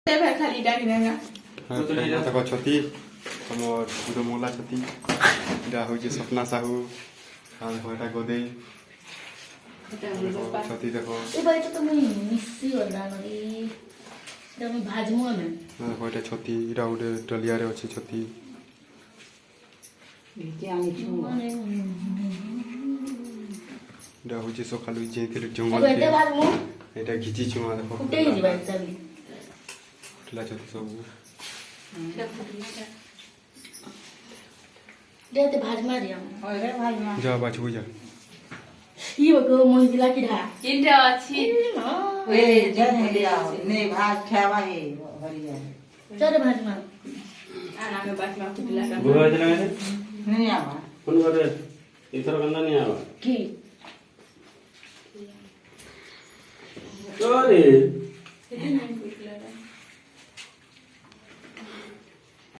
खाली डाकी देना ତାଙ୍କ ଛତି ତମ ଗୁଡ଼ମୂଲା ଛତି ଏଇଟା ହେଉଛି ସପନା ସାହୁ ଆଉ ଦେଖ ଏଇଟା ଗୋଦେଇ ଛତି ଦେଖ तो मुई मिसी गला नरी एकदम भाजमु ना ଦେଖ ଏଇଟା ଛତି ଏଇଟା ଗୋଟେ ଡଲିଆରେ ଅଛି ଛତି ଏଇଟା ହେଉଛି ସକାଳୁ ଯାଇଥିଲି ଜଙ୍ଗଲ एते भाजमु ଏଇଟା ଘିଚିଛୁ ମା ଦେଖ फुटे ही जीवा तभी ଫୁଟିଲା ଛତି ସବୁ देते भाजमा दिया ओरे भाई मां ଯା ବାଛକୁ ଯା ये बको मोहि दिला की ढा किंटे अछि वे जन लिया ने भात खावा है हरिया चल भाजमा आना में बात में फुटला का बुआ चला गए नहीं आवा फोन कर इधर गंदा नहीं आवा की अरे